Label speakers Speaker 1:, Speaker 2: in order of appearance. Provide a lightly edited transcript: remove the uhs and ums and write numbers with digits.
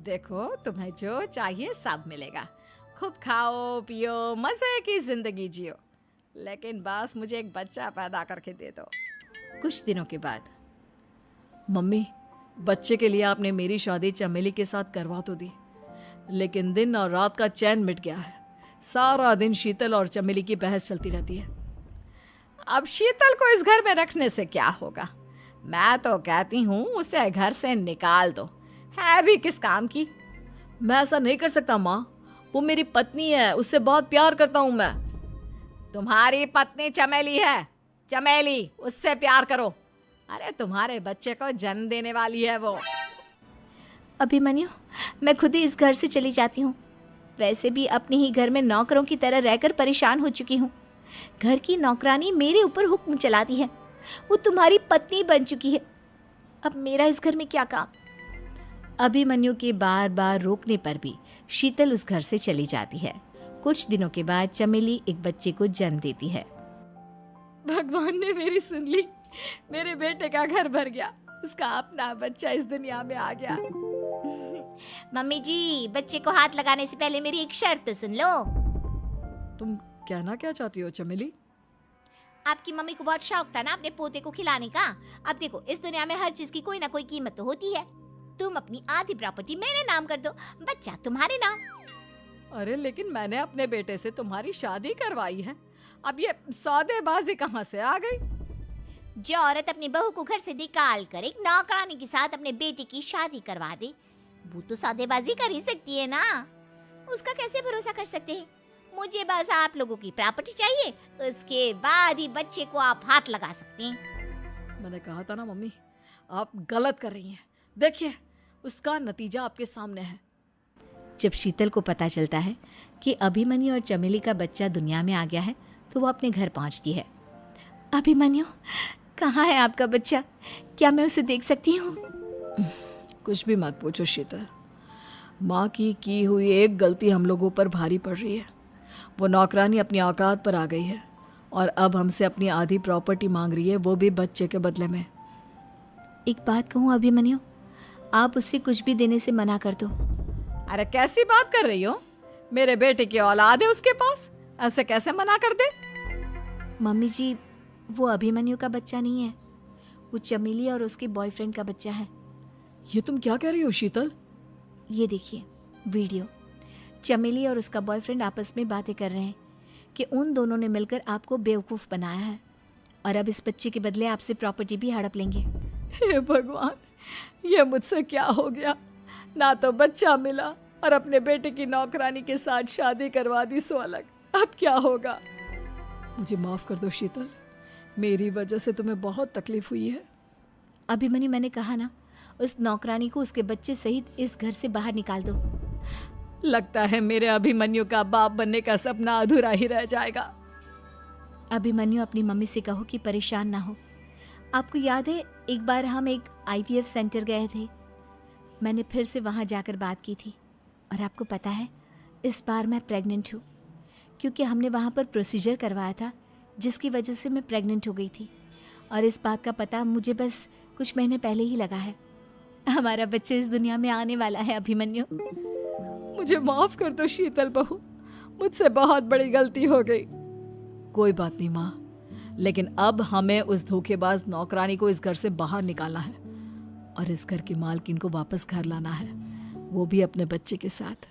Speaker 1: देखो, तुम्हें जो चाहिए सब मिलेगा। खूब खाओ पियो, मजे की जिंदगी जियो, लेकिन बस मुझे एक बच्चा पैदा करके दे दो। कुछ दिनों के बाद, मम्मी, बच्चे के लिए आपने मेरी शादी चमेली के साथ करवा तो दी, लेकिन दिन और रात का चैन मिट गया है। सारा दिन शीतल और चमेली की बहस चलती रहती है। अब शीतल को इस घर में रखने से क्या होगा? मैं तो कहती हूँ उसे घर से निकाल दो, है भी किस काम की। मैं ऐसा नहीं कर सकता माँ, वो मेरी पत्नी है, उससे बहुत प्यार करता हूँ मैं। तुम्हारी पत्नी चमेली है, चमेली, उससे प्यार करो। अरे तुम्हारे बच्चे को जन्म देने वाली है वो।
Speaker 2: अभिमन्यु, मैं खुद ही इस घर से चली जाती हूँ। वैसे भी अपने ही घर में नौकरों की तरह रहकर परेशान हो चुकी हूँ। घर की नौकरानी मेरे ऊपर हुक्म चलाती है, वो तुम्हारी पत्नी बन चुकी है। अब मेरा इस घर में क्या काम? अभिमन्यु के बार बार रोकने पर भी शीतल उस घर से चली जाती है। कुछ दिनों के बाद चमेली एक बच्चे को जन्म देती है।
Speaker 1: भगवान ने मेरी सुन ली, मेरे बेटे का घर भर गया, उसका अपना बच्चा इस दुनिया में आ गया।
Speaker 2: मम्मी जी, बच्चे को हाथ लगाने से पहले मेरी एक शर्त सुन लो।
Speaker 1: तुम कहना क्या चाहती हो चमेली?
Speaker 2: आपकी मम्मी को बहुत शौक था ना अपने पोते को खिलाने का। अब देखो, इस दुनिया में हर चीज की कोई ना कोई कीमत तो होती है। तुम अपनी आधी प्रॉपर्टी मेरे नाम कर दो, बच्चा तुम्हारे नाम।
Speaker 1: अरे लेकिन मैंने अपने बेटे से तुम्हारी शादी करवाई है, अब ये सौदेबाजी कहाँ से आ गई?
Speaker 2: जो औरत अपनी बहू को घर से निकाल कर एक नौकरानी के साथ अपने बेटे की शादी करवा दे, वो तो सौदेबाजी कर ही सकती है ना। उसका कैसे भरोसा कर सकते हैं? मुझे बस आप लोगों की प्रॉपर्टी चाहिए, उसके बाद ही बच्चे को आप हाथ लगा सकते हैं।
Speaker 1: मैंने कहा था ना मम्मी, आप गलत कर रही हैं। देखिए, उसका नतीजा आपके सामने है।
Speaker 2: जब शीतल को पता चलता है कि अभिमन्यु और चमेली का बच्चा दुनिया में आ गया है, तो वो अपने घर पहुंचती है। अभिमन्यु, कहाँ है आपका बच्चा? क्या मैं उसे देख सकती हूँ?
Speaker 1: कुछ भी मत पूछो शीतल, माँ की हुई एक गलती हम लोगों पर भारी पड़ रही है। वो नौकरानी अपनी औकात पर आ गई है और अब हमसे अपनी आधी प्रॉपर्टी मांग रही है, वो भी बच्चे के बदले में।
Speaker 2: एक बात कहूँ अभिमन्यु, आप उससे कुछ भी देने से मना कर दो।
Speaker 1: अरे कैसी बात कर रही हो? मेरे बेटे की औलाद है उसके पास, ऐसे कैसे मना कर दे?
Speaker 2: मम्मी जी, वो अभिमन्यु का बच्चा नहीं है, वो चमेली और उसके बॉयफ्रेंड का बच्चा है।
Speaker 1: ये तुम क्या कह रही हो शीतल?
Speaker 2: ये देखिए वीडियो। चमेली और उसका बॉयफ्रेंड आपस में बातें कर रहे हैं कि उन दोनों ने मिलकर आपको बेवकूफ़ बनाया है और अब इस बच्चे के बदले आपसे प्रॉपर्टी भी हड़प लेंगे।
Speaker 1: हे भगवान, ये मुझसे क्या हो गया? ना तो बच्चा मिला और अपने बेटे की नौकरानी के साथ शादी करवा दी सो अलग। अब क्या होगा? मुझे माफ कर दो शीतल, मेरी वजह से तुम्हें बहुत तकलीफ हुई है।
Speaker 2: अभिमन्यु, मैंने कहा ना, उस नौकरानी को उसके बच्चे सहित इस घर से बाहर निकाल दो।
Speaker 1: लगता है मेरे अभिमन्यु का बाप बनने का सपना अधूरा ही रह जाएगा।
Speaker 2: अभिमन्यु, अपनी मम्मी से कहो कि परेशान ना हो। आपको याद है एक बार हम एक IVF सेंटर गए थे, मैंने फिर से वहाँ जाकर बात की थी और आपको पता है इस बार मैं प्रेग्नेंट हूँ, क्योंकि हमने वहाँ पर प्रोसीजर करवाया था जिसकी वजह से मैं प्रेग्नेंट हो गई थी और इस बात का पता मुझे बस कुछ महीने पहले ही लगा है। हमारा बच्चा इस दुनिया में आने वाला है अभिमन्यु।
Speaker 1: मुझे माफ कर दो शीतल बहू, मुझसे बहुत बड़ी गलती हो गई। कोई बात नहीं माँ, लेकिन अब हमें उस धोखेबाज नौकरानी को इस घर से बाहर निकालना है और इस घर की मालकिन को वापस घर लाना है, वो भी अपने बच्चे के साथ।